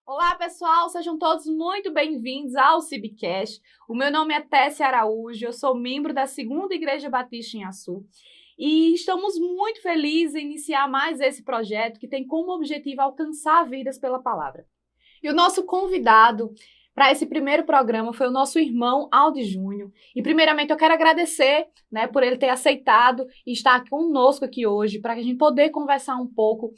Olá, pessoal! Sejam todos muito bem-vindos ao CIBcast. O meu nome é Tessia Araújo, eu sou membro da Segunda Igreja Batista em Açu e estamos muito felizes em iniciar mais esse projeto que tem como objetivo alcançar vidas pela palavra. E o nosso convidado para esse primeiro programa foi o nosso irmão Aldi Júnior. E primeiramente eu quero agradecer, por ele ter aceitado e estar conosco aqui hoje para a gente poder conversar um pouco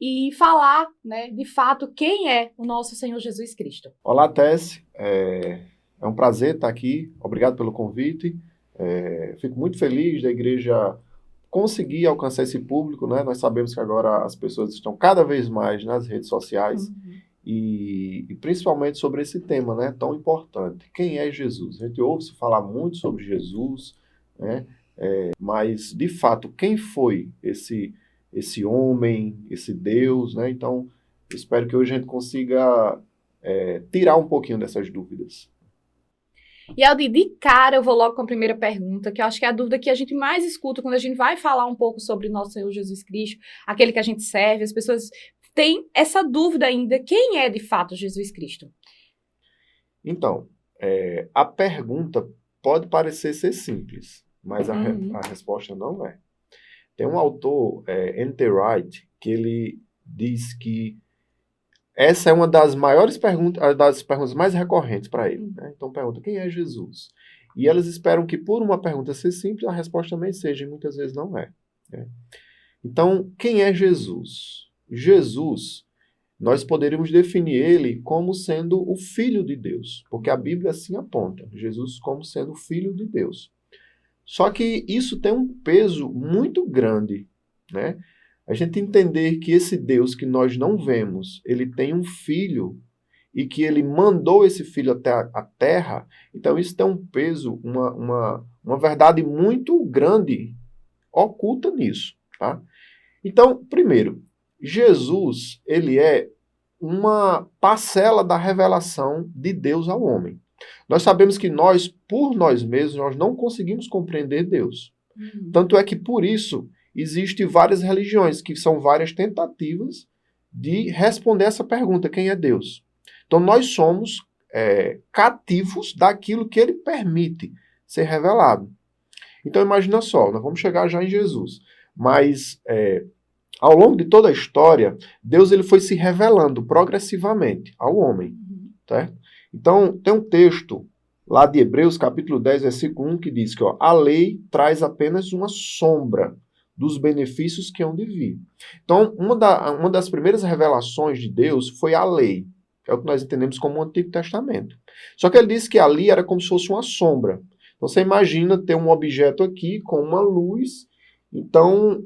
e falar, de fato, quem é o nosso Senhor Jesus Cristo. Olá, Tess. É um prazer estar aqui. Obrigado pelo convite. Fico muito feliz da igreja conseguir alcançar esse público, né? Nós sabemos que agora as pessoas estão cada vez mais nas redes sociais e principalmente sobre esse tema, né? Tão importante. Quem é Jesus? A gente ouve se falar muito sobre Jesus, né? Mas, de fato, quem foi esse homem, esse Deus, né? Então, eu espero que hoje a gente consiga tirar um pouquinho dessas dúvidas. E Aldi, de cara eu vou logo com a primeira pergunta, que eu acho que é a dúvida que a gente mais escuta quando a gente vai falar um pouco sobre o nosso Senhor Jesus Cristo, aquele que a gente serve, as pessoas têm essa dúvida ainda, quem é de fato Jesus Cristo? Então, a pergunta pode parecer ser simples, mas a resposta não é. Tem um autor, N.T. Wright, que ele diz que essa é uma das maiores perguntas, das perguntas mais recorrentes para ele. Né? Então pergunta, quem é Jesus? E elas esperam que por uma pergunta ser simples, a resposta também seja, e muitas vezes não é. Né? Então, quem é Jesus? Jesus, nós poderíamos definir ele como sendo o Filho de Deus, porque a Bíblia assim aponta, Jesus como sendo o Filho de Deus. Só que isso tem um peso muito grande, né? A gente entender que esse Deus que nós não vemos, ele tem um filho e que ele mandou esse filho até a terra, então isso tem um peso, uma verdade muito grande oculta nisso, tá? Então, primeiro, Jesus, ele é uma parcela da revelação de Deus ao homem. Nós sabemos que nós, por nós mesmos, nós não conseguimos compreender Deus. Tanto é que, por isso, existem várias religiões, que são várias tentativas de responder essa pergunta, quem é Deus? Então, nós somos cativos daquilo que ele permite ser revelado. Então, imagina só, nós vamos chegar já em Jesus. Mas, ao longo de toda a história, Deus ele foi se revelando progressivamente ao homem. Certo? Então, tem um texto lá de Hebreus, capítulo 10, versículo 1, que diz que a lei traz apenas uma sombra dos benefícios que hão de vir. Então, uma das primeiras revelações de Deus foi a lei, que é o que nós entendemos como o Antigo Testamento. Só que ele disse que ali era como se fosse uma sombra. Então, você imagina ter um objeto aqui com uma luz, então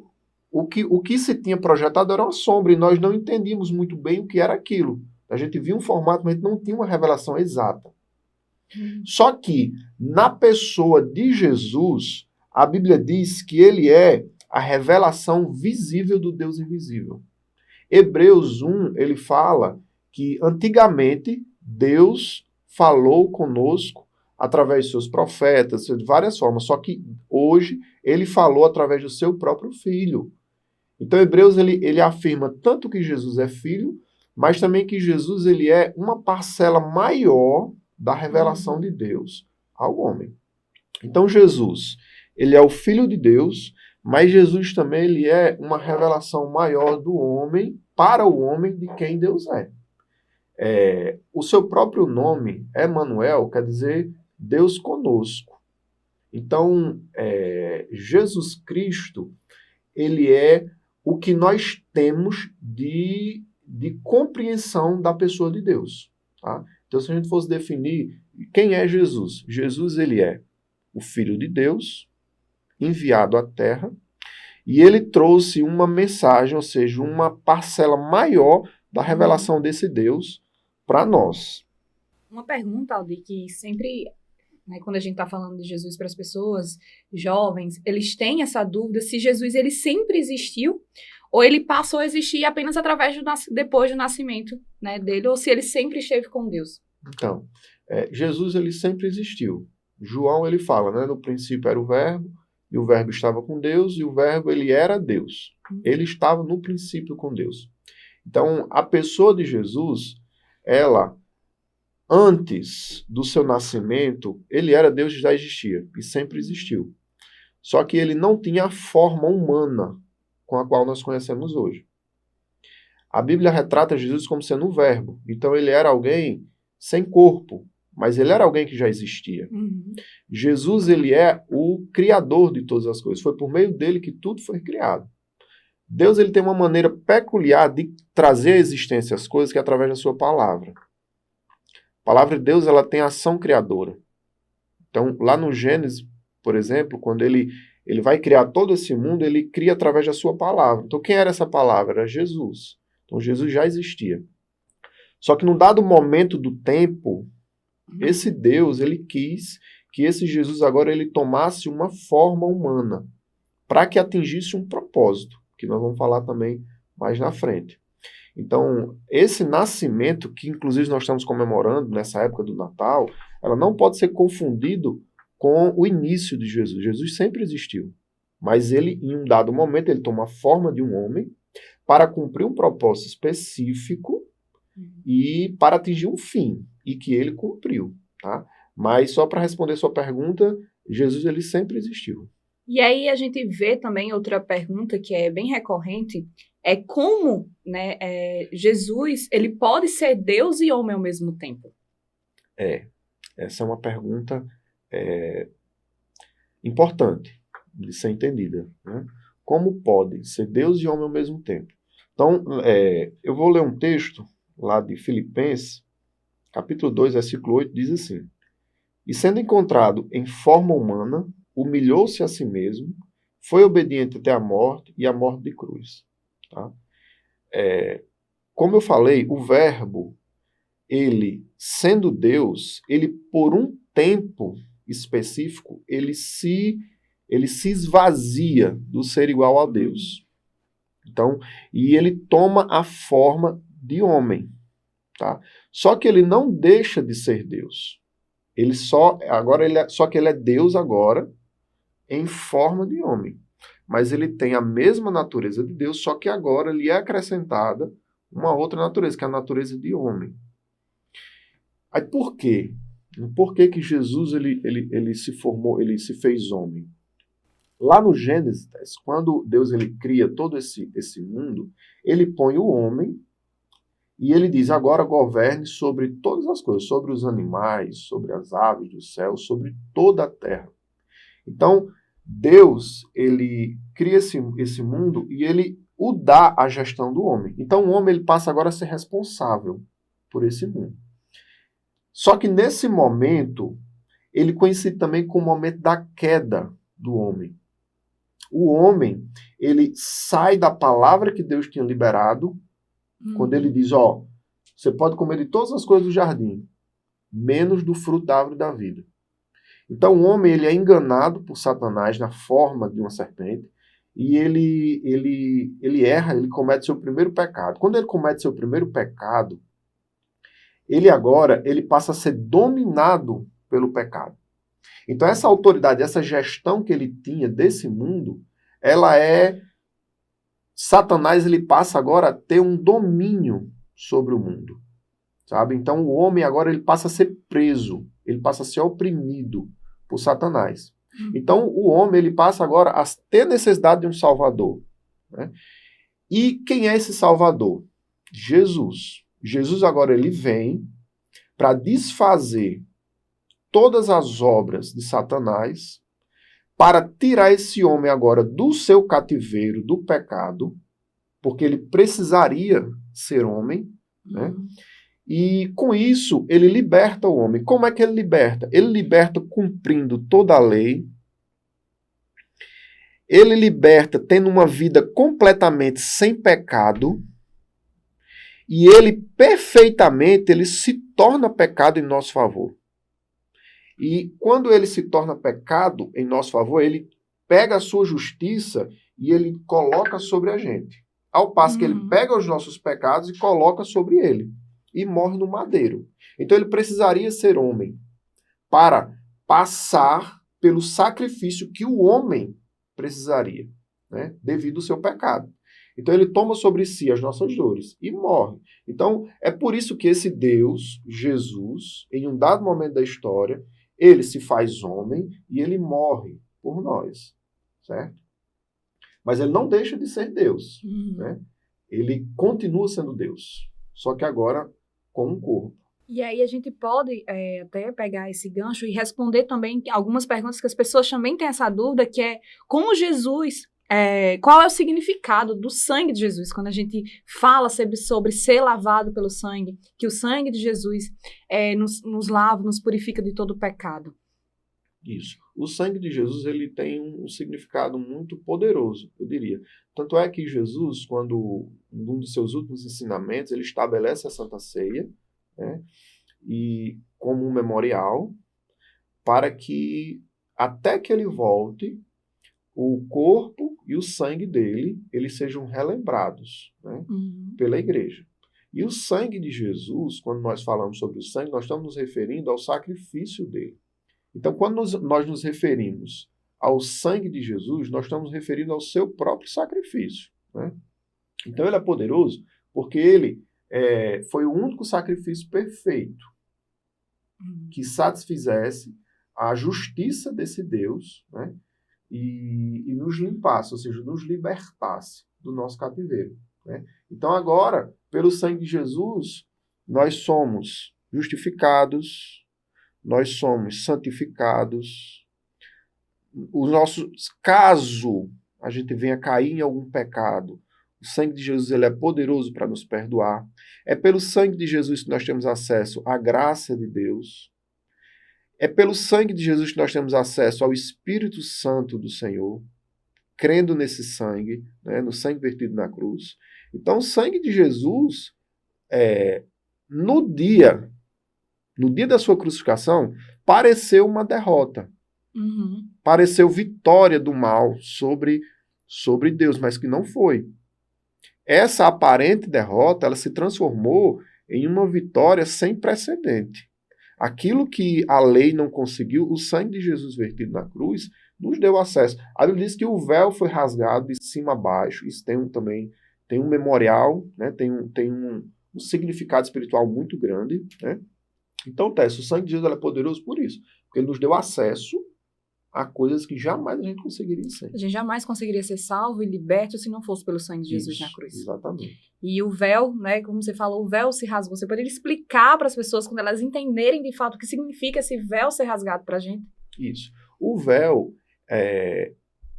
o que se tinha projetado era uma sombra, e nós não entendíamos muito bem o que era aquilo. A gente via um formato, mas não tinha uma revelação exata. Só que, na pessoa de Jesus, a Bíblia diz que ele é a revelação visível do Deus invisível. Hebreus 1, ele fala que antigamente Deus falou conosco através de seus profetas, de várias formas, só que hoje ele falou através do seu próprio Filho. Então Hebreus ele afirma tanto que Jesus é Filho, mas também que Jesus ele é uma parcela maior da revelação de Deus ao homem. Então Jesus, ele é o Filho de Deus, mas Jesus também ele é uma revelação maior do homem para o homem de quem Deus é. O seu próprio nome, Emanuel, quer dizer Deus conosco. Então, Jesus Cristo, ele é o que nós temos de compreensão da pessoa de Deus. Tá? Então, se a gente fosse definir quem é Jesus, Jesus ele é o Filho de Deus, enviado à Terra, e ele trouxe uma mensagem, ou seja, uma parcela maior da revelação desse Deus para nós. Uma pergunta, Aldi, que sempre, quando a gente está falando de Jesus para as pessoas jovens, eles têm essa dúvida se Jesus ele sempre existiu ou ele passou a existir apenas através depois do nascimento, dele, ou se ele sempre esteve com Deus. Então, Jesus ele sempre existiu. João ele fala, no princípio era o verbo, e o verbo estava com Deus, e o verbo ele era Deus. Ele estava no princípio com Deus. Então, a pessoa de Jesus, ela, antes do seu nascimento, ele era Deus e já existia, e sempre existiu. Só que ele não tinha a forma humana com a qual nós conhecemos hoje. A Bíblia retrata Jesus como sendo um verbo. Então ele era alguém sem corpo, mas ele era alguém que já existia. Jesus, ele é o criador de todas as coisas. Foi por meio dele que tudo foi criado. Deus, ele tem uma maneira peculiar de trazer à existência as coisas, que é através da sua palavra. A palavra de Deus, ela tem ação criadora. Então, lá no Gênesis, por exemplo, quando ele vai criar todo esse mundo, ele cria através da sua palavra. Então, quem era essa palavra? Era Jesus. Então, Jesus já existia. Só que num dado momento do tempo, esse Deus, ele quis que esse Jesus agora ele tomasse uma forma humana para que atingisse um propósito, que nós vamos falar também mais na frente. Então, esse nascimento, que inclusive nós estamos comemorando nessa época do Natal, ela não pode ser confundido com o início de Jesus. Jesus sempre existiu, mas ele, em um dado momento, ele toma a forma de um homem para cumprir um propósito específico e para atingir um fim, e que ele cumpriu, tá? Mas só para responder sua pergunta, Jesus ele sempre existiu. E aí a gente vê também outra pergunta que é bem recorrente, é como, né, Jesus ele pode ser Deus e homem ao mesmo tempo? Essa é uma pergunta importante de ser entendida, né? Como pode ser Deus e homem ao mesmo tempo? Então, eu vou ler um texto lá de Filipenses, capítulo 2, versículo 8, diz assim: E sendo encontrado em forma humana, humilhou-se a si mesmo, foi obediente até a morte e a morte de cruz. Tá? Como eu falei, o verbo, ele, sendo Deus, ele por um tempo específico, ele se esvazia do ser igual a Deus. Então, e ele toma a forma de homem. Tá? Só que ele não deixa de ser Deus. Só que ele é Deus agora em forma de homem. Mas ele tem a mesma natureza de Deus, só que agora lhe é acrescentada uma outra natureza, que é a natureza de homem. Aí por quê? Por que que Jesus ele se formou, ele se fez homem? Lá no Gênesis, quando Deus ele cria todo esse mundo, ele põe o homem e ele diz, agora governe sobre todas as coisas, sobre os animais, sobre as aves do céu, sobre toda a terra. Então, Deus, ele cria esse mundo e ele o dá à gestão do homem. Então, o homem ele passa agora a ser responsável por esse mundo. Só que nesse momento, ele é conhecido também como o momento da queda do homem. O homem, ele sai da palavra que Deus tinha liberado, quando ele diz, você pode comer de todas as coisas do jardim, menos do fruto da árvore da vida. Então o homem ele é enganado por Satanás na forma de uma serpente, e ele erra, ele comete seu primeiro pecado. Quando ele comete seu primeiro pecado, ele passa a ser dominado pelo pecado. Então essa autoridade, essa gestão que ele tinha desse mundo, Satanás ele passa agora a ter um domínio sobre o mundo, sabe? Então o homem agora ele passa a ser preso, ele passa a ser oprimido por Satanás. Então o homem ele passa agora a ter necessidade de um salvador, né? E quem é esse salvador? Jesus. Jesus agora ele vem para desfazer todas as obras de Satanás, para tirar esse homem agora do seu cativeiro, do pecado, porque ele precisaria ser homem, né? E com isso ele liberta o homem. Como é que ele liberta? Ele liberta cumprindo toda a lei, ele liberta tendo uma vida completamente sem pecado, e ele perfeitamente ele se torna pecado em nosso favor. E quando ele se torna pecado em nosso favor, ele pega a sua justiça e ele coloca sobre a gente. Ao passo que ele pega os nossos pecados e coloca sobre ele. E morre no madeiro. Então ele precisaria ser homem para passar pelo sacrifício que o homem precisaria, né, devido ao seu pecado. Então ele toma sobre si as nossas dores e morre. Então é por isso que esse Deus, Jesus, em um dado momento da história, ele se faz homem e ele morre por nós, certo? Mas ele não deixa de ser Deus, né? Ele continua sendo Deus, só que agora com um corpo. E aí a gente pode até pegar esse gancho e responder também algumas perguntas que as pessoas também têm essa dúvida, que é como Jesus, qual é o significado do sangue de Jesus? Quando a gente fala sobre ser lavado pelo sangue, que o sangue de Jesus nos lava, nos purifica de todo o pecado. Isso. O sangue de Jesus ele tem um significado muito poderoso, eu diria. Tanto é que Jesus, quando um dos seus últimos ensinamentos, ele estabelece a Santa Ceia, né, e como um memorial, para que até que ele volte, o corpo e o sangue dele eles sejam relembrados, né, pela igreja. E o sangue de Jesus, quando nós falamos sobre o sangue, nós estamos nos referindo ao sacrifício dele. Então, quando nós nos referimos ao sangue de Jesus, nós estamos nos referindo ao seu próprio sacrifício, né? Então, ele é poderoso porque ele foi o único sacrifício perfeito que satisfizesse a justiça desse Deus, né? E nos limpasse, ou seja, nos libertasse do nosso cativeiro, né? Então, agora, pelo sangue de Jesus, nós somos justificados, nós somos santificados. Os nossos, caso a gente venha cair em algum pecado, o sangue de Jesus ele é poderoso para nos perdoar. É pelo sangue de Jesus que nós temos acesso à graça de Deus. É pelo sangue de Jesus que nós temos acesso ao Espírito Santo do Senhor, crendo nesse sangue, né, no sangue vertido na cruz. Então, o sangue de Jesus, no dia da sua crucificação, pareceu uma derrota. Pareceu vitória do mal sobre Deus, mas que não foi. Essa aparente derrota, ela se transformou em uma vitória sem precedente. Aquilo que a lei não conseguiu, o sangue de Jesus vertido na cruz nos deu acesso. A Bíblia diz que o véu foi rasgado de cima a baixo. Isso tem um memorial, né? tem um significado espiritual muito grande, né? Então, Tess, o sangue de Jesus é poderoso por isso, porque ele nos deu acesso a coisas que jamais a gente conseguiria ser. A gente jamais conseguiria ser salvo e liberto se não fosse pelo sangue de Jesus na cruz. Exatamente. E o véu, né, como você falou, o véu se rasgou. Você poderia explicar para as pessoas, quando elas entenderem de fato o que significa esse véu ser rasgado para a gente? Isso. O véu,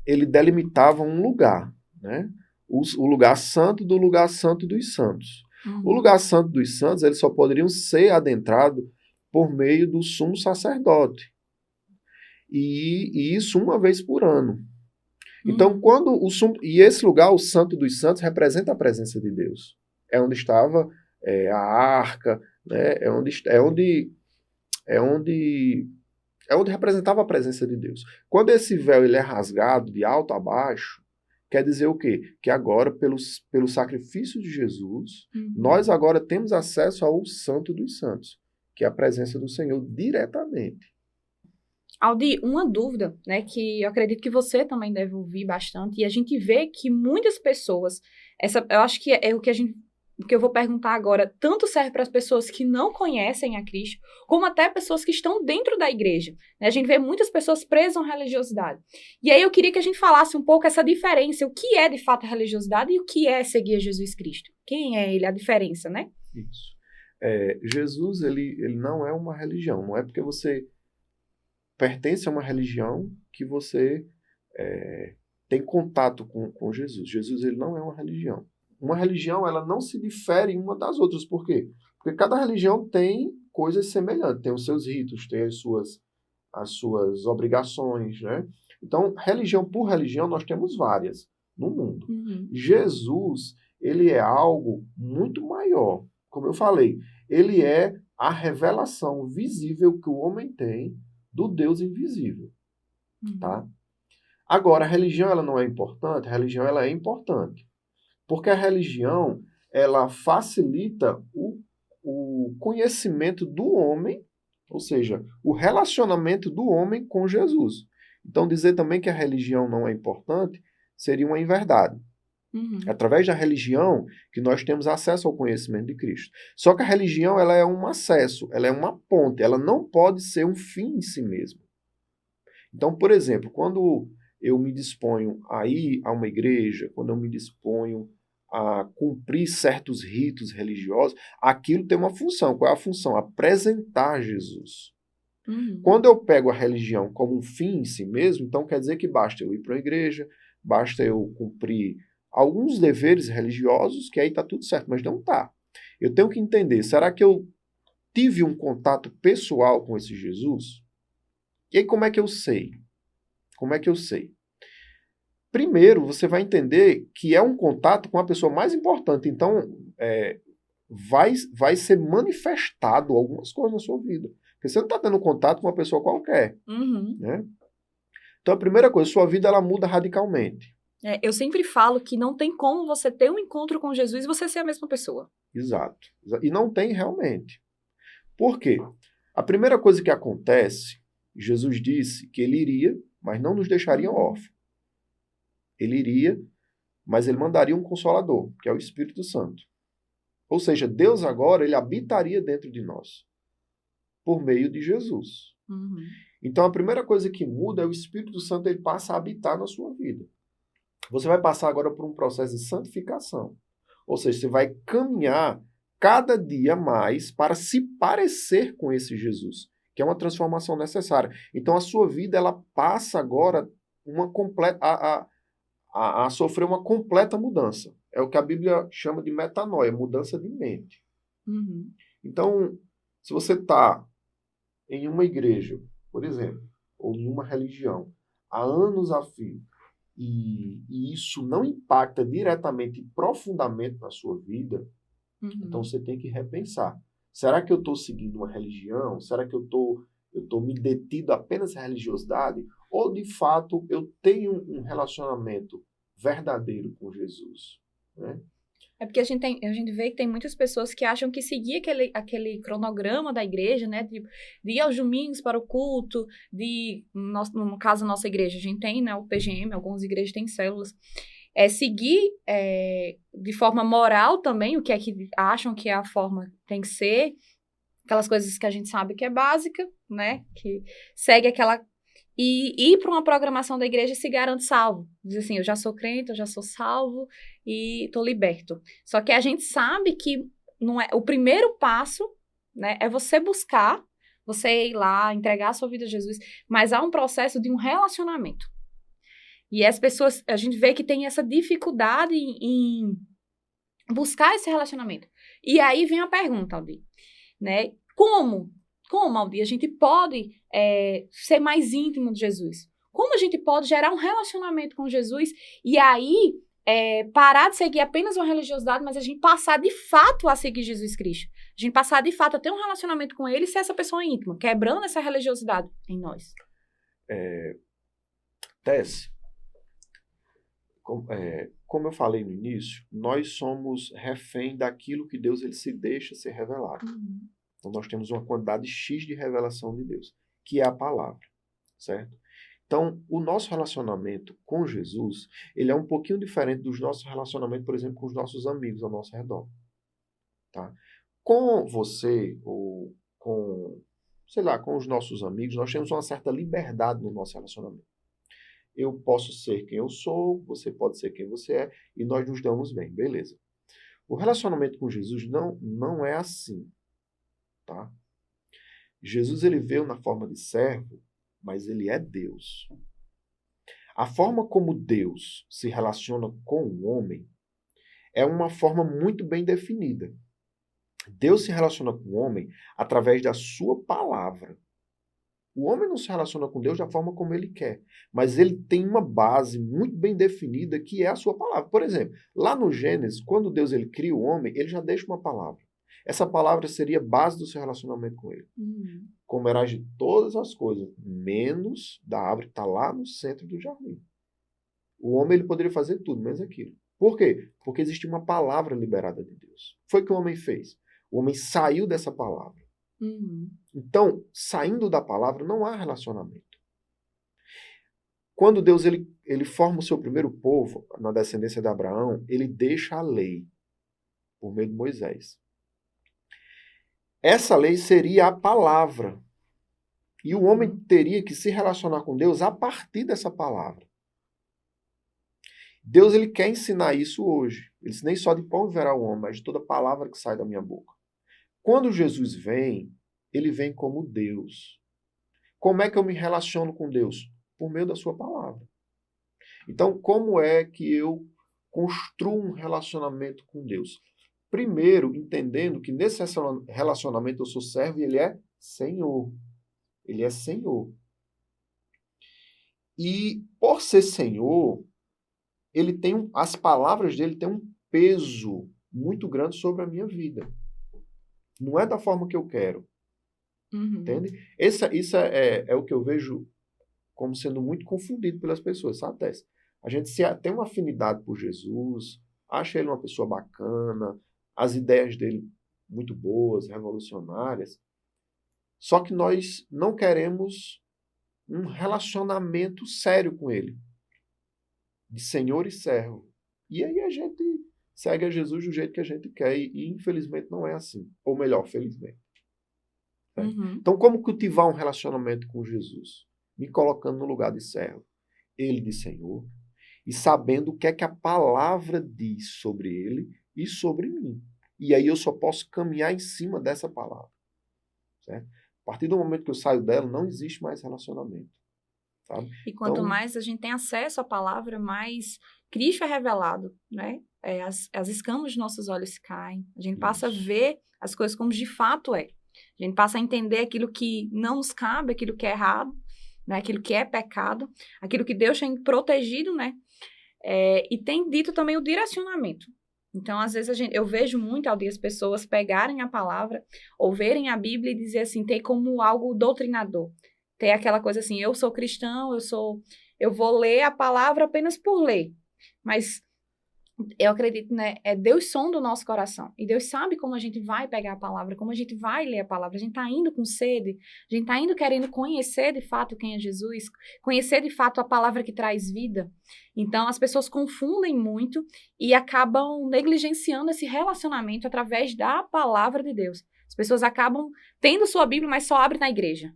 ele delimitava um lugar, né? O lugar santo do lugar santo dos santos. O lugar santo dos santos, eles só poderiam ser adentrados por meio do sumo sacerdote. E isso uma vez por ano. Então, quando e esse lugar, o Santo dos Santos, representa a presença de Deus. É onde estava a arca, né? É onde representava a presença de Deus. Quando esse véu ele é rasgado de alto a baixo, quer dizer o quê? Que agora, pelo sacrifício de Jesus, nós agora temos acesso ao Santo dos Santos, que é a presença do Senhor diretamente. Aldi, uma dúvida, né, que eu acredito que você também deve ouvir bastante, e a gente vê que muitas pessoas, eu acho que é o que eu vou perguntar agora, tanto serve para as pessoas que não conhecem a Cristo, como até pessoas que estão dentro da igreja, né? A gente vê muitas pessoas presas à religiosidade. E aí eu queria que a gente falasse um pouco essa diferença, o que é de fato a religiosidade e o que é seguir a Jesus Cristo. Quem é ele, a diferença, né? Isso. Jesus, ele não é uma religião, não é porque você pertence a uma religião que você tem contato com Jesus. Jesus ele não é uma religião. Uma religião ela não se difere uma das outras. Por quê? Porque cada religião tem coisas semelhantes, tem os seus ritos, tem as suas obrigações, né? Então, religião por religião, nós temos várias no mundo. Jesus, ele é algo muito maior. Como eu falei, ele é a revelação visível que o homem tem do Deus invisível, tá? Agora, a religião ela não é importante? A religião ela é importante, porque a religião ela facilita o conhecimento do homem, ou seja, o relacionamento do homem com Jesus. Então, dizer também que a religião não é importante seria uma inverdade, É através da religião que nós temos acesso ao conhecimento de Cristo. Só que a religião ela é um acesso, ela é uma ponte, ela não pode ser um fim em si mesma. Então, por exemplo, quando eu me disponho a ir a uma igreja, quando eu me disponho a cumprir certos ritos religiosos, aquilo tem uma função. Qual é a função? Apresentar Jesus. Quando eu pego a religião como um fim em si mesmo, então quer dizer que basta eu ir para uma igreja, basta eu cumprir alguns deveres religiosos, que aí está tudo certo, mas não está. Eu tenho que entender, será que eu tive um contato pessoal com esse Jesus? E aí como é que eu sei? Como é que eu sei? Primeiro, você vai entender que é um contato com a pessoa mais importante. Então, vai ser manifestado algumas coisas na sua vida. Porque você não está tendo contato com uma pessoa qualquer. Né? Então, a primeira coisa, sua vida ela muda radicalmente. Eu sempre falo que não tem como você ter um encontro com Jesus e você ser a mesma pessoa. Exato. E não tem realmente. Por quê? A primeira coisa que acontece, Jesus disse que ele iria, mas não nos deixaria órfãos. Ele iria, mas ele mandaria um Consolador, que é o Espírito Santo. Ou seja, Deus agora ele habitaria dentro de nós, por meio de Jesus. Então, a primeira coisa que muda é o Espírito Santo ele passa a habitar na sua vida. Você vai passar agora por um processo de santificação. Ou seja, você vai caminhar cada dia mais para se parecer com esse Jesus, que é uma transformação necessária. Então, a sua vida ela passa agora a sofrer uma completa mudança. É o que a Bíblia chama de metanoia, mudança de mente. Então, se você está em uma igreja, por exemplo, ou em uma religião, há anos a fio, e isso não impacta diretamente e profundamente na sua vida, então você tem que repensar. Será que eu estou seguindo uma religião? Será que eu estou me detido apenas à religiosidade? Ou, de fato, eu tenho um relacionamento verdadeiro com Jesus? Né? É porque a gente vê que tem muitas pessoas que acham que seguir aquele cronograma da igreja, né? De ir aos domingos para o culto, no caso, a nossa igreja, a gente tem, né, o PGM, algumas igrejas têm células. Seguir de forma moral também, o que é que acham que é a forma que tem que ser, aquelas coisas que a gente sabe que é básica, né? Que segue aquela... E ir para uma programação da igreja se garante salvo. Diz assim, eu já sou crente, eu já sou salvo e estou liberto. Só que a gente sabe que não é, o primeiro passo, né, é você buscar, você ir lá, entregar a sua vida a Jesus, mas há um processo de um relacionamento. E as pessoas, a gente vê que tem essa dificuldade em buscar esse relacionamento. E aí vem a pergunta, Aldi, né? Como, Aldi, a gente pode ser mais íntimo de Jesus? Como a gente pode gerar um relacionamento com Jesus e aí parar de seguir apenas uma religiosidade, mas a gente passar de fato a seguir Jesus Cristo? A gente passar de fato a ter um relacionamento com ele e ser essa pessoa íntima, quebrando essa religiosidade em nós. Tess, como eu falei no início, nós somos refém daquilo que Deus ele se deixa ser revelado. Então, nós temos uma quantidade X de revelação de Deus, que é a palavra, certo? Então, o nosso relacionamento com Jesus, ele é um pouquinho diferente dos nossos relacionamentos, por exemplo, com os nossos amigos ao nosso redor. Tá? Com você, ou com os nossos amigos, nós temos uma certa liberdade no nosso relacionamento. Eu posso ser quem eu sou, você pode ser quem você é, e nós nos damos bem, beleza. O relacionamento com Jesus não é assim. Tá? Jesus ele veio na forma de servo, mas ele é Deus. A forma como Deus se relaciona com o homem é uma forma muito bem definida. Deus se relaciona com o homem através da sua palavra. O homem não se relaciona com Deus da forma como ele quer, mas ele tem uma base muito bem definida que é a sua palavra. Por exemplo, lá no Gênesis, quando Deus ele cria o homem, ele já deixa uma palavra. Essa palavra seria a base do seu relacionamento com ele. Comerás de todas as coisas, menos da árvore que está lá no centro do jardim. O homem ele poderia fazer tudo, menos aquilo. Por quê? Porque existe uma palavra liberada de Deus. Foi o que o homem fez. O homem saiu dessa palavra. Então, saindo da palavra, não há relacionamento. Quando Deus ele ele forma o seu primeiro povo, na descendência de Abraão, ele deixa a lei, por meio de Moisés. Essa lei seria a palavra. E o homem teria que se relacionar com Deus a partir dessa palavra. Deus ele quer ensinar isso hoje. Ele diz, nem só de pão viverá o homem, mas de toda palavra que sai da minha boca. Quando Jesus vem, ele vem como Deus. Como é que eu me relaciono com Deus? Por meio da sua palavra. Então, como é que eu construo um relacionamento com Deus? Primeiro, entendendo que nesse relacionamento eu sou servo e ele é Senhor. Ele é Senhor. E por ser Senhor, ele tem as palavras dele têm um peso muito grande sobre a minha vida. Não é da forma que eu quero. Entende? Isso é o que eu vejo como sendo muito confundido pelas pessoas, sabe, Tess? A gente tem uma afinidade por Jesus, acha ele uma pessoa bacana, as ideias dele muito boas, revolucionárias, só que nós não queremos um relacionamento sério com ele, de senhor e servo. E aí a gente segue a Jesus do jeito que a gente quer, e infelizmente não é assim. Ou melhor, felizmente. Então, como cultivar um relacionamento com Jesus? Me colocando no lugar de servo, ele de Senhor, e sabendo o que é que a palavra diz sobre ele e sobre mim. E aí eu só posso caminhar em cima dessa palavra. Certo? A partir do momento que eu saio dela, não existe mais relacionamento. Sabe? E quanto mais a gente tem acesso à palavra, mais Cristo é revelado, né? As escamas de nossos olhos se caem. A gente passa a ver as coisas como de fato é. A gente passa a entender aquilo que não nos cabe, aquilo que é errado, né? Aquilo que é pecado, aquilo que Deus tem protegido, né? E tem dito também o direcionamento. Então, às vezes, eu vejo muito as pessoas pegarem a palavra, ou verem a Bíblia e dizer assim, ter como algo doutrinador. Ter aquela coisa assim, eu sou cristão, eu vou ler a palavra apenas por ler. Mas eu acredito, né? Deus sonda o nosso coração. E Deus sabe como a gente vai pegar a palavra, como a gente vai ler a palavra. A gente está indo com sede, a gente está indo querendo conhecer de fato quem é Jesus, conhecer de fato a palavra que traz vida. Então, as pessoas confundem muito e acabam negligenciando esse relacionamento através da palavra de Deus. As pessoas acabam tendo sua Bíblia, mas só abrem na igreja.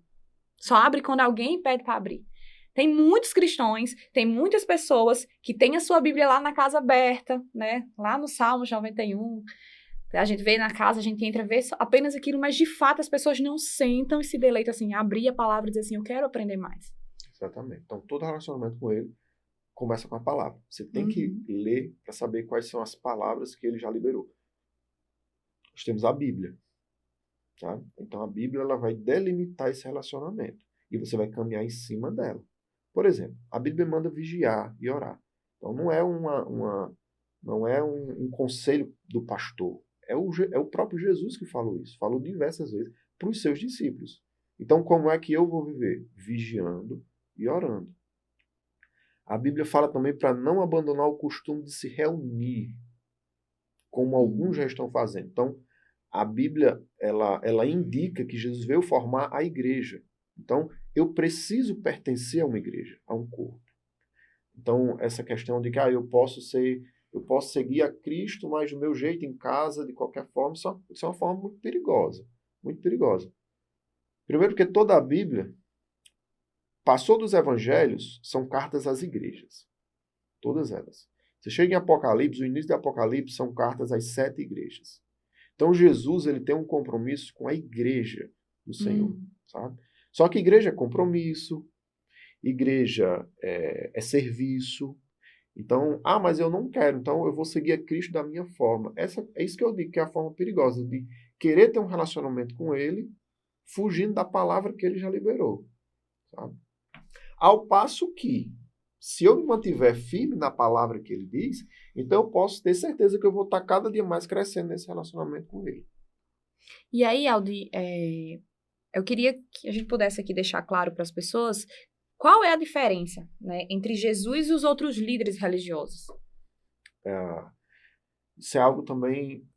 Só abre quando alguém pede para abrir. Tem muitos cristãos, tem muitas pessoas que têm a sua Bíblia lá na casa aberta, né? Lá no Salmos 91. A gente vê na casa, a gente entra, vê apenas aquilo, mas de fato as pessoas não sentam e se deleitam assim, abrir a palavra e dizer assim, eu quero aprender mais. Exatamente. Então, todo relacionamento com ele começa com a palavra. Você tem que ler para saber quais são as palavras que ele já liberou. Nós temos a Bíblia. Tá? Então, a Bíblia ela vai delimitar esse relacionamento. E você vai caminhar em cima dela. Por exemplo, a Bíblia manda vigiar e orar. Então, não é um conselho do pastor. É o próprio Jesus que falou isso. Falou diversas vezes para os seus discípulos. Então, como é que eu vou viver? Vigiando e orando. A Bíblia fala também para não abandonar o costume de se reunir, como alguns já estão fazendo. Então, a Bíblia ela indica que Jesus veio formar a igreja. Então, eu preciso pertencer a uma igreja, a um corpo. Então, essa questão de que eu posso seguir a Cristo, mas do meu jeito, em casa, de qualquer forma, isso é uma forma muito perigosa. Muito perigosa. Primeiro porque toda a Bíblia, passou dos evangelhos, são cartas às igrejas. Todas elas. Você chega em Apocalipse, o início de Apocalipse são cartas às 7 igrejas. Então, Jesus ele tem um compromisso com a igreja do Senhor, sabe? Só que igreja é compromisso, igreja é serviço. Então, mas eu não quero, então eu vou seguir a Cristo da minha forma. É isso que eu digo que é a forma perigosa, de querer ter um relacionamento com ele, fugindo da palavra que ele já liberou. Sabe? Ao passo que, se eu me mantiver firme na palavra que ele diz, então eu posso ter certeza que eu vou estar cada dia mais crescendo nesse relacionamento com ele. E aí, Aldi, eu queria que a gente pudesse aqui deixar claro para as pessoas qual é a diferença, né, entre Jesus e os outros líderes religiosos. Isso é algo também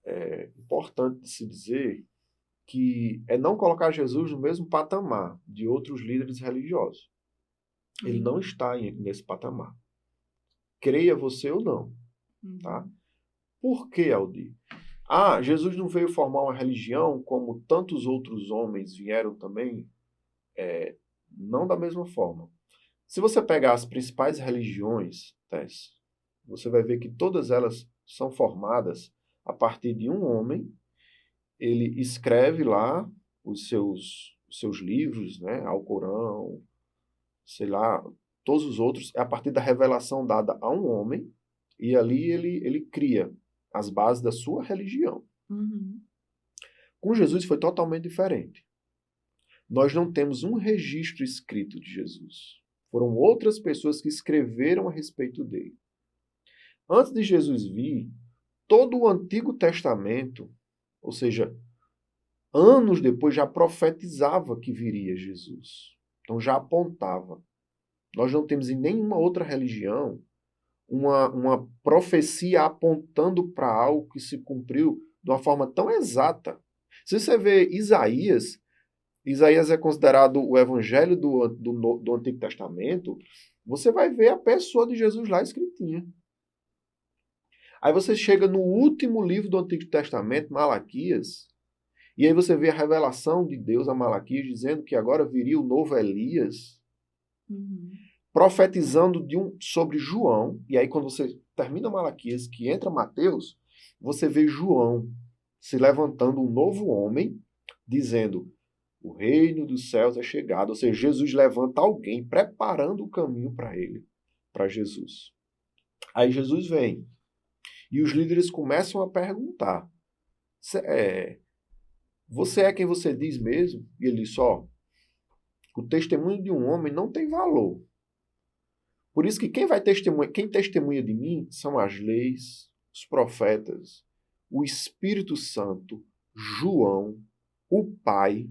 importante de se dizer, que é não colocar Jesus no mesmo patamar de outros líderes religiosos. Ele não está nesse patamar. creia você ou não. Tá? Por que, Aldir? Jesus não veio formar uma religião como tantos outros homens vieram também? Não da mesma forma. Se você pegar as principais religiões, Tess, você vai ver que todas elas são formadas a partir de um homem. Ele escreve lá os seus livros, né? Alcorão, sei lá, todos os outros, é a partir da revelação dada a um homem, e ali ele cria as bases da sua religião. Com Jesus foi totalmente diferente. Nós não temos um registro escrito de Jesus. Foram outras pessoas que escreveram a respeito dele. Antes de Jesus vir, todo o Antigo Testamento, ou seja, anos depois, já profetizava que viria Jesus. Então já apontava. Nós não temos em nenhuma outra religião uma profecia apontando para algo que se cumpriu de uma forma tão exata. Se você vê Isaías é considerado o evangelho do Antigo Testamento, você vai ver a pessoa de Jesus lá escritinha. Aí você chega no último livro do Antigo Testamento, Malaquias, e aí você vê a revelação de Deus a Malaquias, dizendo que agora viria o novo Elias, profetizando sobre João. E aí quando você termina Malaquias, que entra Mateus, você vê João se levantando um novo homem, dizendo: o reino dos céus é chegado. Ou seja, Jesus levanta alguém preparando o caminho para ele, para Jesus. Aí Jesus vem. E os líderes começam a perguntar: você é quem você diz mesmo? E ele diz: o testemunho de um homem não tem valor. Por isso que quem testemunha de mim são as leis, os profetas, o Espírito Santo, João, o Pai.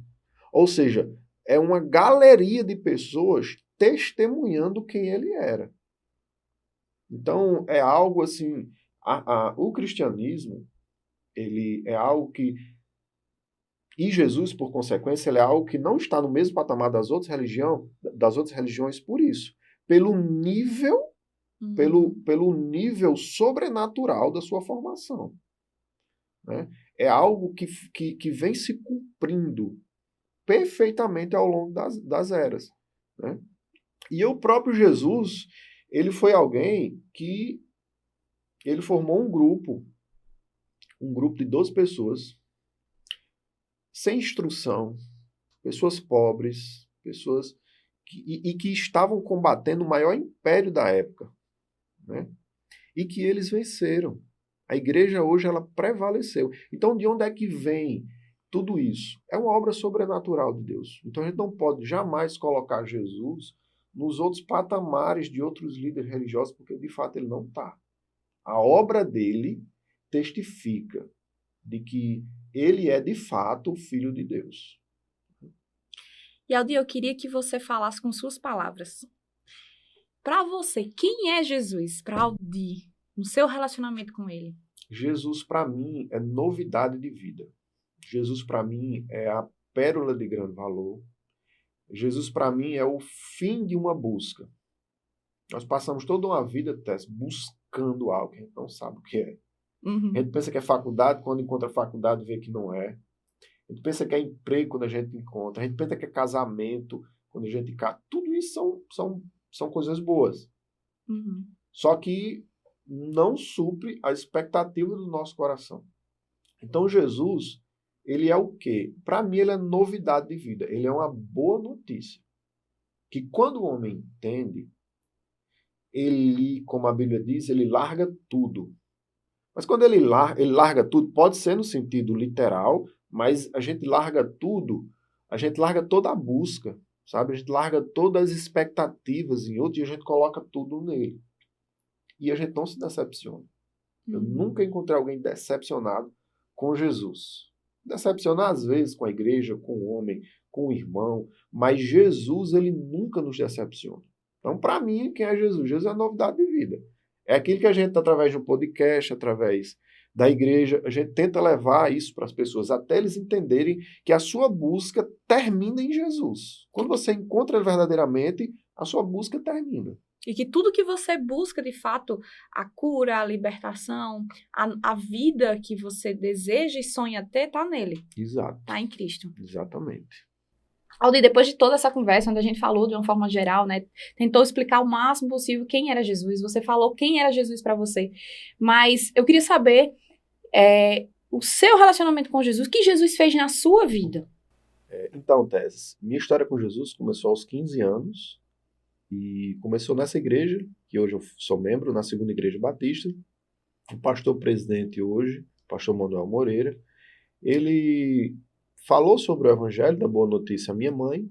Ou seja, é uma galeria de pessoas testemunhando quem ele era. Então, é algo assim, o cristianismo, ele é algo que, e Jesus, por consequência, ele é algo que não está no mesmo patamar das outras religiões por isso. Pelo nível sobrenatural da sua formação. Né? É algo que vem se cumprindo perfeitamente ao longo das eras. Né? E o próprio Jesus, ele foi alguém que ele formou um grupo de 12 pessoas, sem instrução, pessoas pobres, pessoas que estavam combatendo o maior império da época, né? E que eles venceram. A igreja hoje ela prevaleceu. Então, de onde é que vem tudo isso? É uma obra sobrenatural de Deus. Então, a gente não pode jamais colocar Jesus nos outros patamares de outros líderes religiosos, porque de fato ele não está. A obra dele testifica de que ele é de fato o Filho de Deus. E Aldir, eu queria que você falasse com suas palavras. Para você, quem é Jesus? Para Aldir, no seu relacionamento com ele? Jesus, para mim, é novidade de vida. Jesus, para mim, é a pérola de grande valor. Jesus, para mim, é o fim de uma busca. Nós passamos toda uma vida, Tess, buscando algo que a gente não sabe o que é. A gente pensa que é faculdade, quando encontra faculdade, vê que não é. A gente pensa que é emprego quando a gente encontra. A gente pensa que é casamento quando a gente casa. Tudo isso são coisas boas. Só que não supre a expectativa do nosso coração. Então Jesus, ele é o quê? Para mim, ele é novidade de vida. Ele é uma boa notícia. Que quando o homem entende, ele, como a Bíblia diz, ele larga tudo. Mas quando ele larga tudo, pode ser no sentido literal, mas a gente larga tudo, a gente larga toda a busca, sabe? A gente larga todas as expectativas em outro e a gente coloca tudo nele. E a gente não se decepciona. Eu nunca encontrei alguém decepcionado com Jesus. Decepcionar às vezes com a igreja, com o homem, com o irmão, mas Jesus, ele nunca nos decepciona. Então, para mim, quem é Jesus? Jesus é a novidade de vida. É aquilo que a gente, através de um podcast, através da igreja, a gente tenta levar isso para as pessoas, até eles entenderem que a sua busca termina em Jesus. Quando você encontra ele verdadeiramente, a sua busca termina. E que tudo que você busca, de fato, a cura, a libertação, a vida que você deseja e sonha ter, está nele. Exato. Está em Cristo. Exatamente. Aldi, depois de toda essa conversa, onde a gente falou de uma forma geral, né, tentou explicar o máximo possível quem era Jesus, você falou quem era Jesus para você, mas eu queria saber o seu relacionamento com Jesus, o que Jesus fez na sua vida? Então, Tess, minha história com Jesus começou aos 15 anos e começou nessa igreja, que hoje eu sou membro, na Segunda Igreja Batista. O pastor presidente hoje, o pastor Manuel Moreira, ele falou sobre o Evangelho da Boa Notícia à minha mãe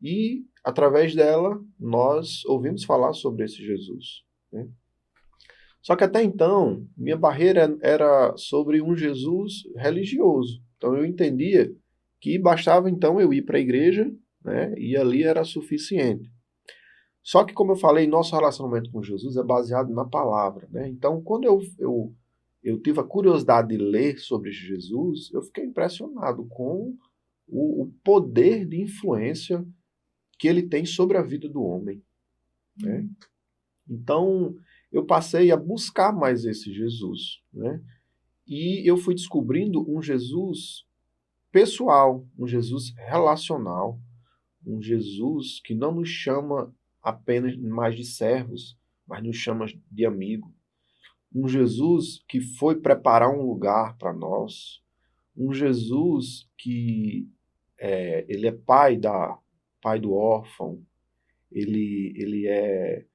e, através dela, nós ouvimos falar sobre esse Jesus, né? Só que até então, minha barreira era sobre um Jesus religioso. Então eu entendia que bastava então eu ir para a igreja, né, e ali era suficiente. Só que, como eu falei, nosso relacionamento com Jesus é baseado na palavra, né? Então, quando eu tive a curiosidade de ler sobre Jesus, eu fiquei impressionado com o poder de influência que ele tem sobre a vida do homem, né? Então, eu passei a buscar mais esse Jesus, né? E eu fui descobrindo um Jesus pessoal, um Jesus relacional, um Jesus que não nos chama apenas mais de servos, mas nos chama de amigo. Um Jesus que foi preparar um lugar para nós. Um Jesus que ele é pai do órfão. Ele é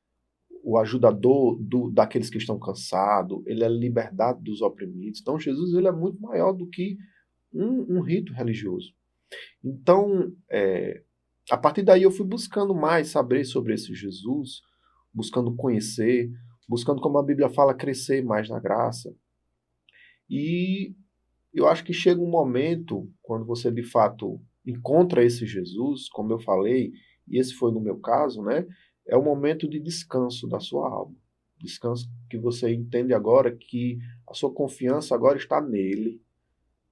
o ajudador daqueles que estão cansados. Ele é a liberdade dos oprimidos. Então, Jesus ele é muito maior do que um rito religioso. Então, a partir daí eu fui buscando mais saber sobre esse Jesus, buscando conhecer, buscando, como a Bíblia fala, crescer mais na graça. E eu acho que chega um momento, quando você de fato encontra esse Jesus, como eu falei, e esse foi no meu caso, né? É o momento de descanso da sua alma. Descanso que você entende agora que a sua confiança agora está nele.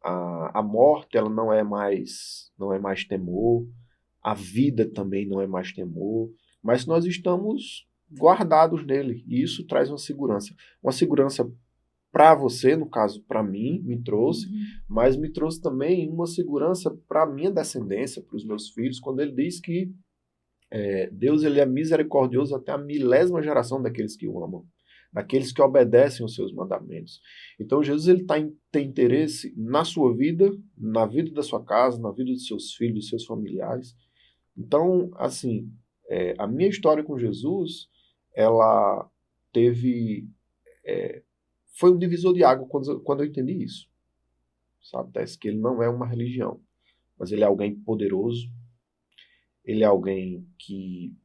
A morte ela não é mais temor, a vida também não é mais temor, mas nós estamos guardados nele, e isso traz uma segurança para você, no caso para mim, me trouxe, mas me trouxe também uma segurança para a minha descendência, para os meus filhos, quando ele diz que Deus ele é misericordioso até a 1000ª geração daqueles que o amam, daqueles que obedecem os seus mandamentos. Então Jesus ele tem interesse na sua vida, na vida da sua casa, na vida dos seus filhos, dos seus familiares. Então, assim, a minha história com Jesus, ela teve... foi um divisor de água quando eu entendi isso. Sabe, Tess, que ele não é uma religião, mas ele é alguém poderoso, ele é alguém que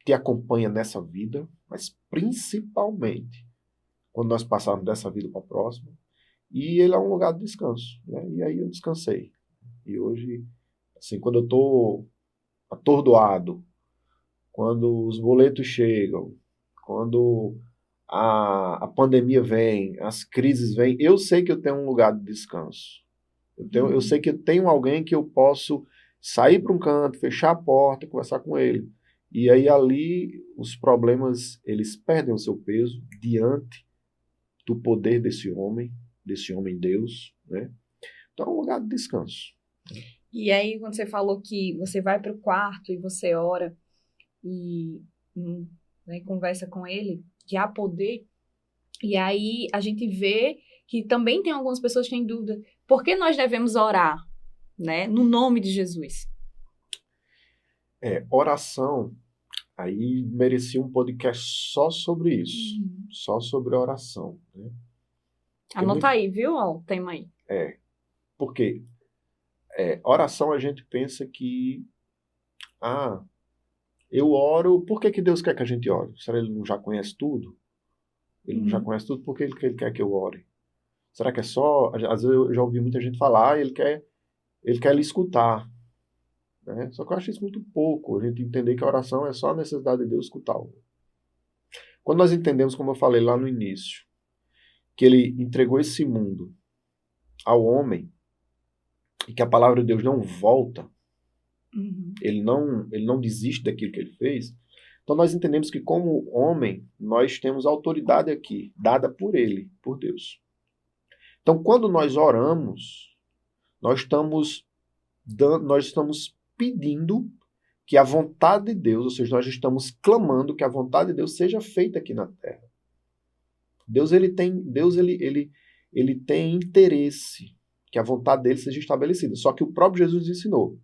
te acompanha nessa vida, mas principalmente quando nós passarmos dessa vida para a próxima. E ele é um lugar de descanso, né? E aí eu descansei. E hoje, assim, quando eu estou atordoado, quando os boletos chegam, quando a pandemia vem, as crises vêm, eu sei que eu tenho um lugar de descanso. Eu sei que eu tenho alguém que eu posso sair para um canto, fechar a porta, conversar com ele. E aí ali os problemas, eles perdem o seu peso diante do poder desse homem Deus, né? Então é um lugar de descanso. E aí, quando você falou que você vai para o quarto e você ora e né, conversa com ele, que há poder, e aí a gente vê que também tem algumas pessoas que têm dúvida, por que nós devemos orar, né, no nome de Jesus? Oração, aí merecia um podcast só sobre isso, só sobre oração, né? Anota aí, viu? Ó, o tema aí. Porque oração a gente pensa que eu oro, por que Deus quer que a gente ore? Será que ele não já conhece tudo? Ele não já conhece tudo, por que ele quer que eu ore? Será que é só... Às vezes eu já ouvi muita gente falar, ele quer lhe escutar, né? Só que eu acho isso muito pouco, a gente entender que a oração é só a necessidade de Deus escutar. Quando nós entendemos, como eu falei lá no início, que ele entregou esse mundo ao homem e que a palavra de Deus não volta, ele não desiste daquilo que ele fez, então nós entendemos que como homem, nós temos autoridade aqui, dada por ele, por Deus. Então quando nós oramos, nós estamos pedindo que a vontade de Deus, ou seja, nós estamos clamando que a vontade de Deus seja feita aqui na terra. Deus ele tem interesse que a vontade dele seja estabelecida. Só que o próprio Jesus ensinou: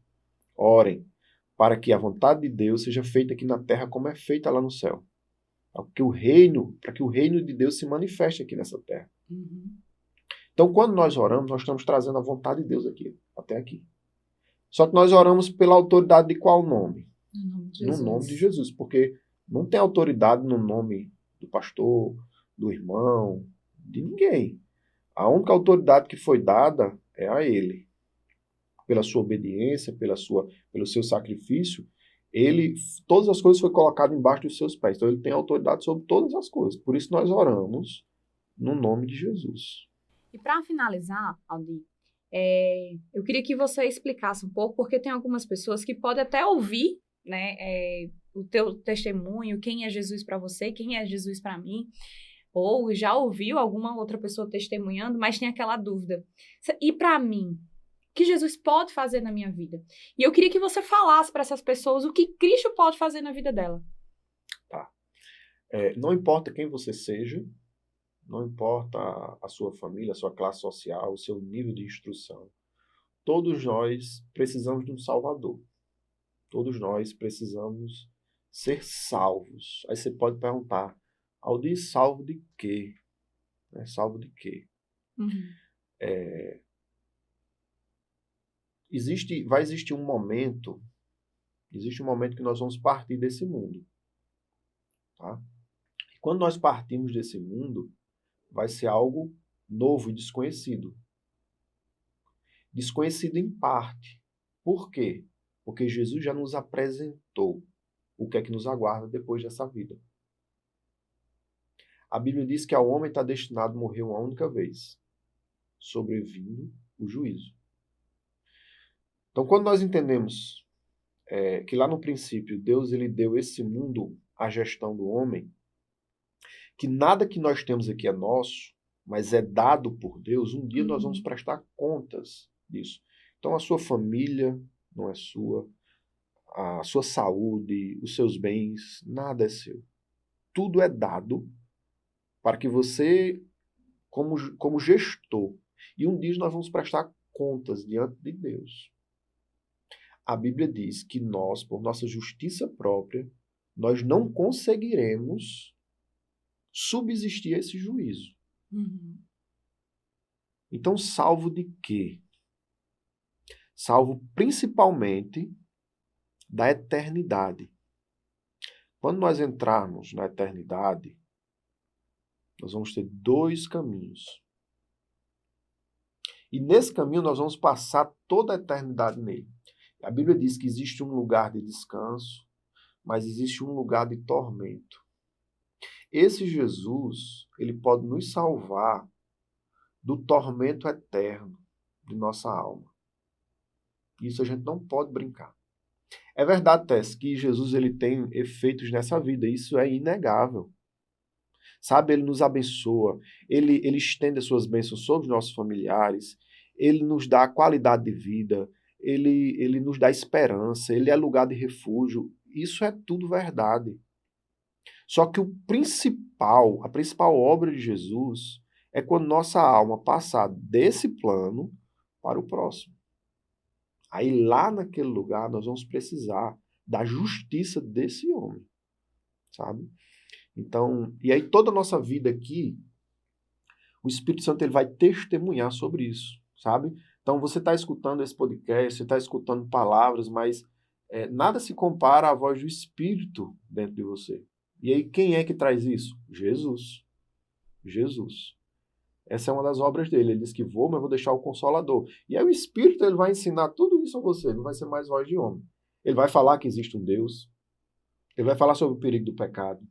orem para que a vontade de Deus seja feita aqui na terra como é feita lá no céu. Para que o reino de Deus se manifeste aqui nessa terra. Então, quando nós oramos, nós estamos trazendo a vontade de Deus aqui, até aqui. Só que nós oramos pela autoridade de qual nome? No nome de Jesus. Porque não tem autoridade no nome do pastor, do irmão, de ninguém. A única autoridade que foi dada é a ele. Pela sua obediência, pelo seu sacrifício, todas as coisas foram colocadas embaixo dos seus pés. Então ele tem autoridade sobre todas as coisas. Por isso nós oramos no nome de Jesus. E para finalizar, Aldir, eu queria que você explicasse um pouco, porque tem algumas pessoas que podem até ouvir, né, o teu testemunho, quem é Jesus para você, quem é Jesus para mim, ou já ouviu alguma outra pessoa testemunhando, mas tem aquela dúvida. E para mim, o que Jesus pode fazer na minha vida? E eu queria que você falasse para essas pessoas o que Cristo pode fazer na vida dela. Tá. Não importa quem você seja, não importa a sua família, a sua classe social, o seu nível de instrução. Todos nós precisamos de um Salvador. Todos nós precisamos ser salvos. Aí você pode perguntar: Aldir, salvo de quê? Salvo de quê? Vai existir um momento, que nós vamos partir desse mundo. Tá? E quando nós partimos desse mundo, vai ser algo novo e desconhecido. Desconhecido em parte. Por quê? Porque Jesus já nos apresentou o que é que nos aguarda depois dessa vida. A Bíblia diz que ao homem está destinado a morrer uma única vez, sobrevindo o juízo. Então, quando nós entendemos que lá no princípio Deus ele deu esse mundo à gestão do homem, que nada que nós temos aqui é nosso, mas é dado por Deus, um dia nós vamos prestar contas disso. Então, a sua família não é sua, a sua saúde, os seus bens, nada é seu. Tudo é dado para que você, como gestor, e um dia nós vamos prestar contas diante de Deus. A Bíblia diz que nós, por nossa justiça própria, nós não conseguiremos subsistir a esse juízo. Então, salvo de quê? Salvo principalmente da eternidade. Quando nós entrarmos na eternidade, nós vamos ter dois caminhos. E nesse caminho nós vamos passar toda a eternidade nele. A Bíblia diz que existe um lugar de descanso, mas existe um lugar de tormento. Esse Jesus, ele pode nos salvar do tormento eterno de nossa alma. Isso a gente não pode brincar. É verdade, Tess, que Jesus ele tem efeitos nessa vida, isso é inegável. Sabe, ele nos abençoa, ele estende as suas bênçãos sobre os nossos familiares, ele nos dá qualidade de vida, ele nos dá esperança, ele é lugar de refúgio. Isso é tudo verdade. Só que a principal obra de Jesus é quando nossa alma passar desse plano para o próximo. Aí lá naquele lugar nós vamos precisar da justiça desse homem, sabe? Então, e aí toda a nossa vida aqui, o Espírito Santo ele vai testemunhar sobre isso, sabe? Então você está escutando esse podcast, você está escutando palavras, mas nada se compara à voz do Espírito dentro de você. E aí quem é que traz isso? Jesus. Jesus. Essa é uma das obras dele. Ele diz que vou, mas vou deixar o Consolador. E aí o Espírito ele vai ensinar tudo isso a você. Não vai ser mais voz de homem. Ele vai falar que existe um Deus. Ele vai falar sobre o perigo do pecado.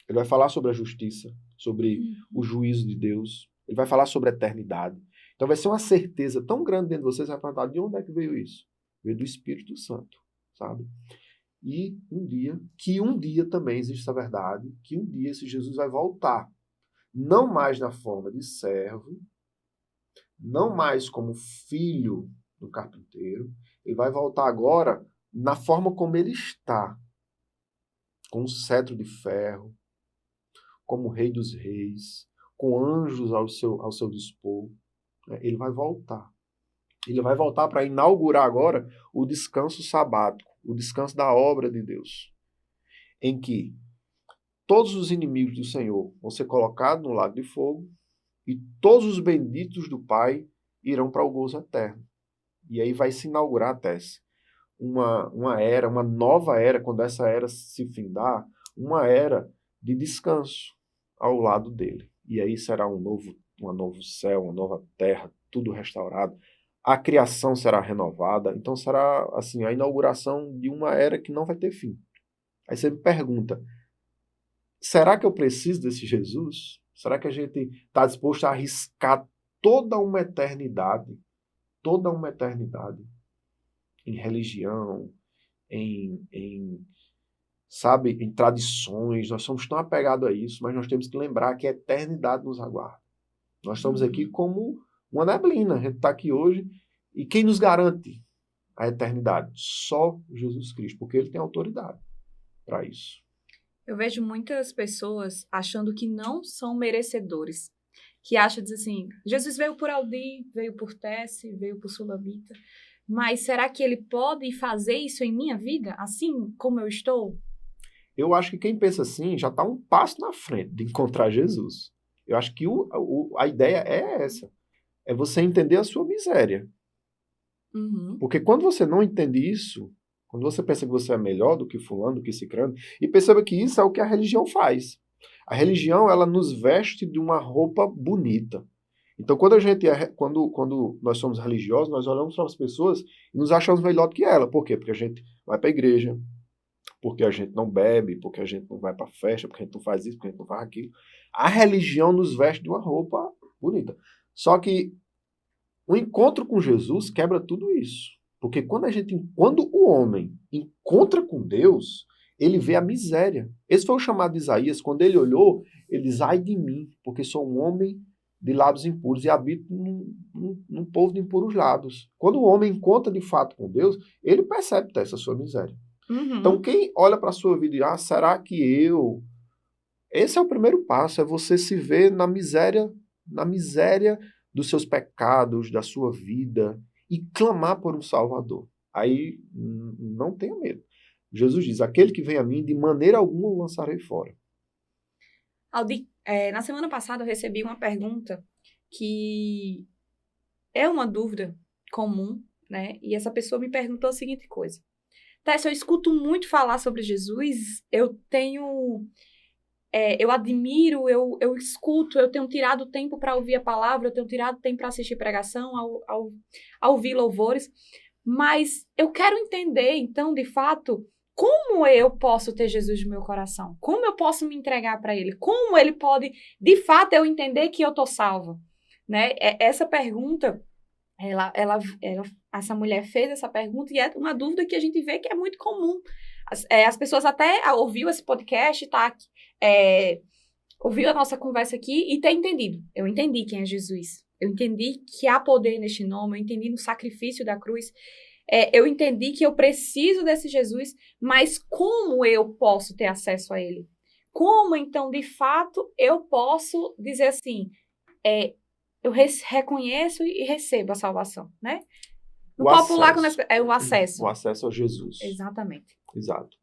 Ele vai falar sobre a justiça, sobre o juízo de Deus. Ele vai falar sobre a eternidade. Então vai ser uma certeza tão grande dentro de vocês, vai perguntar de onde é que veio isso? Veio do Espírito Santo, sabe? E um dia também existe essa verdade, que um dia esse Jesus vai voltar. Não mais na forma de servo, não mais como filho do carpinteiro, ele vai voltar agora na forma como ele está, com um cetro de ferro, como rei dos reis, com anjos ao seu dispor. Ele vai voltar. Ele vai voltar para inaugurar agora o descanso sabático, o descanso da obra de Deus, em que todos os inimigos do Senhor vão ser colocados no lago de fogo e todos os benditos do Pai irão para o gozo eterno. E aí vai se inaugurar, Tess, uma era, uma nova era, quando essa era se findar, uma era de descanso ao lado dele. E aí será um novo céu, uma nova terra, tudo restaurado. A criação será renovada. Então será assim a inauguração de uma era que não vai ter fim. Aí você me pergunta, será que eu preciso desse Jesus? Será que a gente está disposto a arriscar toda uma eternidade em religião, sabe, em tradições? Nós somos tão apegados a isso, mas nós temos que lembrar que a eternidade nos aguarda. Nós estamos aqui como uma neblina. A gente está aqui hoje e quem nos garante a eternidade? Só Jesus Cristo, porque ele tem autoridade para isso. Eu vejo muitas pessoas achando que não são merecedores. Que acham, diz assim, Jesus veio por Aldi, veio por Tessie, veio por Sulamita, mas será que ele pode fazer isso em minha vida, assim como eu estou? Eu acho que quem pensa assim já está um passo na frente de encontrar Jesus. Eu acho que a ideia é essa. É você entender a sua miséria. Uhum. Porque quando você não entende isso, quando você pensa que você é melhor do que fulano, do que cicrano, e perceba que isso é o que a religião faz. A religião, ela nos veste de uma roupa bonita. Então, quando nós somos religiosos, nós olhamos para as pessoas e nos achamos melhor do que ela. Por quê? Porque a gente vai para a igreja, porque a gente não bebe, porque a gente não vai para a festa, porque a gente não faz isso, porque a gente não faz aquilo. A religião nos veste de uma roupa bonita. Só que o encontro com Jesus quebra tudo isso. Porque quando o homem encontra com Deus, ele vê a miséria. Esse foi o chamado de Isaías. Quando ele olhou, ele diz, ai de mim, porque sou um homem de lábios impuros e habito num povo de impuros lábios. Quando o homem encontra de fato com Deus, ele percebe essa sua miséria. Uhum. Então, quem olha para a sua vida e diz, será que eu... Esse é o primeiro passo, é você se ver na miséria dos seus pecados, da sua vida, e clamar por um Salvador. Aí, não tenha medo. Jesus diz, aquele que vem a mim, de maneira alguma o lançarei fora. Aldi, na semana passada eu recebi uma pergunta que é uma dúvida comum, né? E essa pessoa me perguntou a seguinte coisa. Tess, eu escuto muito falar sobre Jesus, eu admiro, eu escuto, eu tenho tirado tempo para ouvir a palavra, eu tenho tirado tempo para assistir pregação, a ouvir louvores, mas eu quero entender, então, de fato, como eu posso ter Jesus no meu coração? Como eu posso me entregar para ele? Como ele pode, de fato, eu entender que eu estou salva? Né? Essa pergunta, essa mulher fez essa pergunta e é uma dúvida que a gente vê que é muito comum. As pessoas até ouviu esse podcast, ouviu a nossa conversa aqui e tem entendido. Eu entendi quem é Jesus. Eu entendi que há poder neste nome. Eu entendi no sacrifício da cruz. Eu entendi que eu preciso desse Jesus, mas como eu posso ter acesso a ele? Como, então, de fato, eu posso dizer assim, eu reconheço e recebo a salvação, né? No popular, é o acesso. O acesso a Jesus. Exatamente. Exato.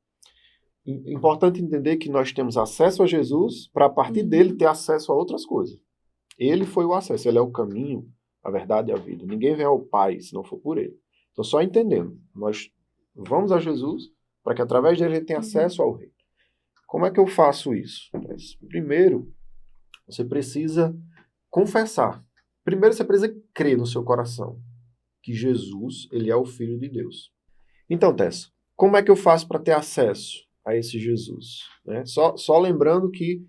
Importante entender que nós temos acesso a Jesus para, a partir dele, ter acesso a outras coisas. Ele foi o acesso, ele é o caminho, a verdade e a vida. Ninguém vem ao Pai se não for por ele. Então, só entendendo, nós vamos a Jesus para que através dele a gente tenha acesso ao Rei. Como é que eu faço isso? Primeiro, você precisa confessar. Primeiro, você precisa crer no seu coração que Jesus, ele é o Filho de Deus. Então, Tessa, como é que eu faço para ter acesso a esse Jesus? Né? Só lembrando que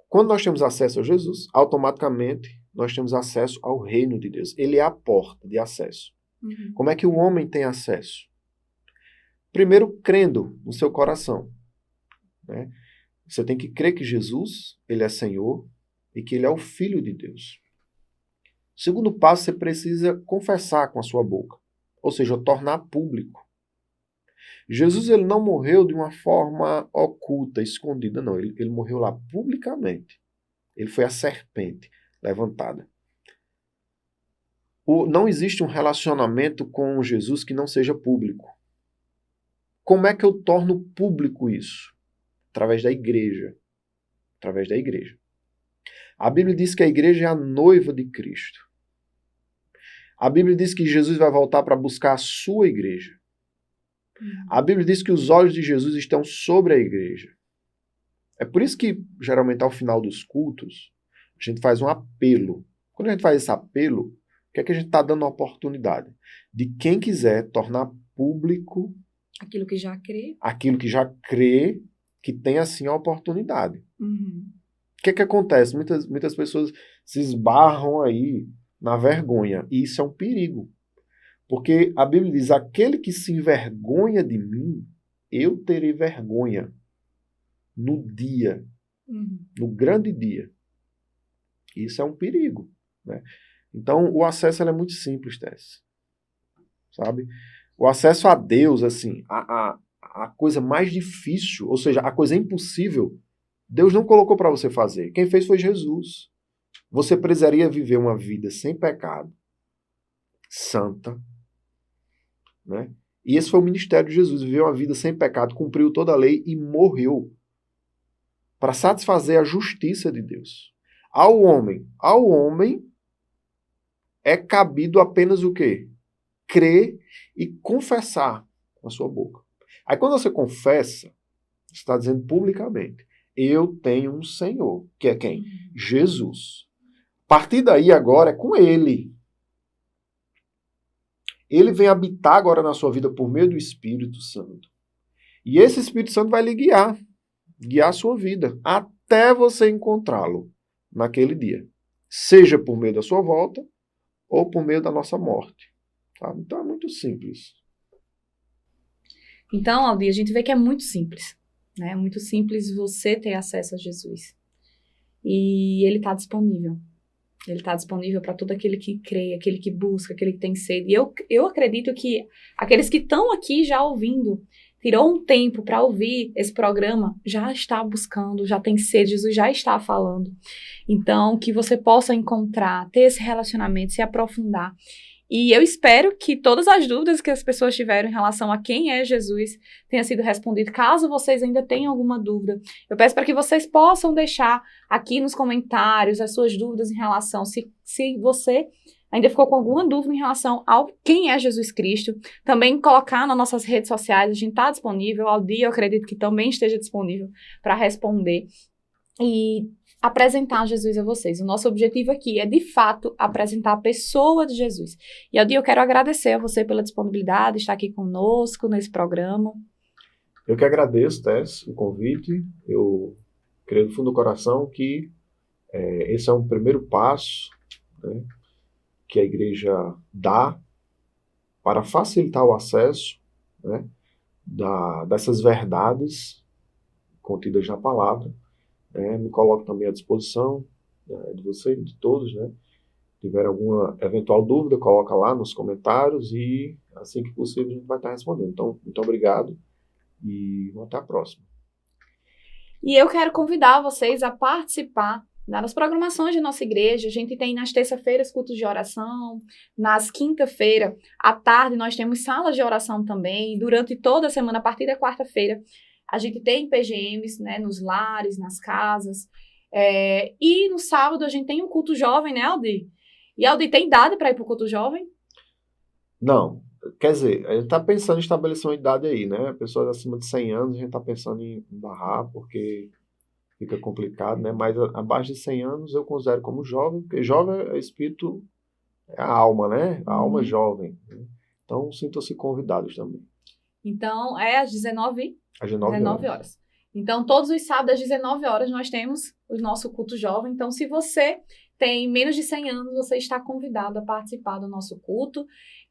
quando nós temos acesso a Jesus, automaticamente nós temos acesso ao reino de Deus. Ele é a porta de acesso. Uhum. Como é que o homem tem acesso? Primeiro, crendo no seu coração, né? Você tem que crer que Jesus, ele é Senhor e que ele é o Filho de Deus. Segundo passo, você precisa confessar com a sua boca, ou seja, tornar público. Jesus, ele não morreu de uma forma oculta, escondida, não. Ele morreu lá publicamente. Ele foi a serpente levantada. Não existe um relacionamento com Jesus que não seja público. Como é que eu torno público isso? Através da igreja. Através da igreja. A Bíblia diz que a igreja é a noiva de Cristo. A Bíblia diz que Jesus vai voltar para buscar a sua igreja. A Bíblia diz que os olhos de Jesus estão sobre a igreja. É por isso que, geralmente, ao final dos cultos, a gente faz um apelo. Quando a gente faz esse apelo, o que é que a gente está dando a oportunidade? De quem quiser tornar público aquilo que já crê. Aquilo que já crê, que tem assim a oportunidade. Uhum. O que é que acontece? Muitas pessoas se esbarram aí na vergonha. E isso é um perigo. Porque a Bíblia diz, aquele que se envergonha de mim, eu terei vergonha no dia, no grande dia. Isso é um perigo, né? Então, o acesso é muito simples, Tess. Sabe? O acesso a Deus, assim, a coisa mais difícil, ou seja, a coisa impossível, Deus não colocou para você fazer. Quem fez foi Jesus. Você precisaria viver uma vida sem pecado, santa, né? E esse foi o ministério de Jesus, viveu uma vida sem pecado, cumpriu toda a lei e morreu para satisfazer a justiça de Deus. Ao homem é cabido apenas o quê? Crer e confessar com a sua boca. Aí quando você confessa, você está dizendo publicamente, eu tenho um Senhor, que é quem? Jesus. A partir daí agora é com Ele. Ele vem habitar agora na sua vida por meio do Espírito Santo. E esse Espírito Santo vai lhe guiar a sua vida, até você encontrá-lo naquele dia. Seja por meio da sua volta, ou por meio da nossa morte. Tá? Então é muito simples. Então, Aldi, a gente vê que é muito simples. Né? É muito simples você ter acesso a Jesus. E ele está disponível. Ele está disponível para todo aquele que crê, aquele que busca, aquele que tem sede. E eu acredito que aqueles que estão aqui já ouvindo, tirou um tempo para ouvir esse programa, já está buscando, já tem sede, Jesus já está falando. Então, que você possa encontrar, ter esse relacionamento, se aprofundar. E eu espero que todas as dúvidas que as pessoas tiveram em relação a quem é Jesus tenha sido respondido. Caso vocês ainda tenham alguma dúvida, eu peço para que vocês possam deixar aqui nos comentários as suas dúvidas em relação, se você ainda ficou com alguma dúvida em relação ao quem é Jesus Cristo, também colocar nas nossas redes sociais, a gente está disponível, ao dia eu acredito que também esteja disponível para responder e apresentar Jesus a vocês. O nosso objetivo aqui é, de fato, apresentar a pessoa de Jesus. E, Aldi, eu quero agradecer a você pela disponibilidade, estar aqui conosco nesse programa. Eu que agradeço, Tess, o convite. Eu creio do fundo do coração que esse é um primeiro passo, né, que a igreja dá para facilitar o acesso, né, dessas verdades contidas na palavra. Me coloco também à disposição de vocês, de todos, né? Se tiver alguma eventual dúvida, coloca lá nos comentários e assim que possível a gente vai estar respondendo. Então, muito obrigado e até a próxima. E eu quero convidar vocês a participar das programações de nossa igreja. A gente tem nas terça-feiras cultos de oração, nas quinta-feira à tarde nós temos salas de oração também, durante toda a semana, a partir da quarta-feira, a gente tem PGMs, né, nos lares, nas casas. E no sábado a gente tem um culto jovem, né, Aldi? E, Aldi, tem idade para ir para o culto jovem? Não. Quer dizer, a gente está pensando em estabelecer uma idade aí, né? Pessoas acima de 100 anos, a gente está pensando em barrar, porque fica complicado, né? Mas abaixo de 100 anos eu considero como jovem, porque jovem é espírito, é a alma, né? A alma jovem. Né? Então, sintam-se convidados também. Então, é às 19 horas. Então, todos os sábados às 19 horas nós temos o nosso culto jovem. Então, se você tem menos de 100 anos, você está convidado a participar do nosso culto.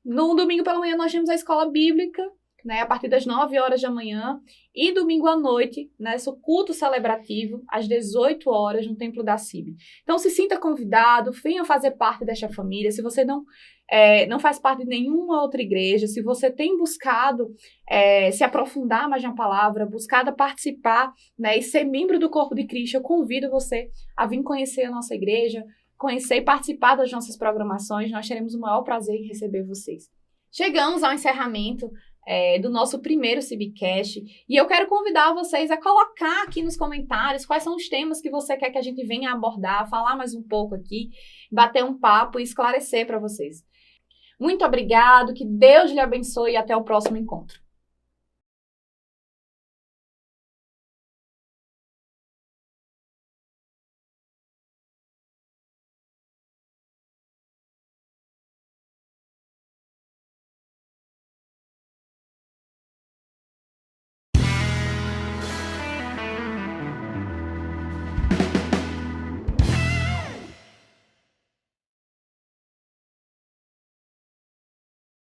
No domingo pela manhã nós temos a escola bíblica, né, a partir das 9 horas da manhã, e domingo à noite, né, o culto celebrativo, às 18 horas, no Templo da CIB. Então, se sinta convidado, venha fazer parte desta família. Se você não faz parte de nenhuma outra igreja, se você tem buscado se aprofundar mais na palavra, buscado participar, né, e ser membro do corpo de Cristo, eu convido você a vir conhecer a nossa igreja, conhecer e participar das nossas programações. Nós teremos o maior prazer em receber vocês. Chegamos ao encerramento do nosso primeiro CIBcast, e eu quero convidar vocês a colocar aqui nos comentários quais são os temas que você quer que a gente venha abordar, falar mais um pouco aqui, bater um papo e esclarecer para vocês. Muito obrigado, que Deus lhe abençoe e até o próximo encontro.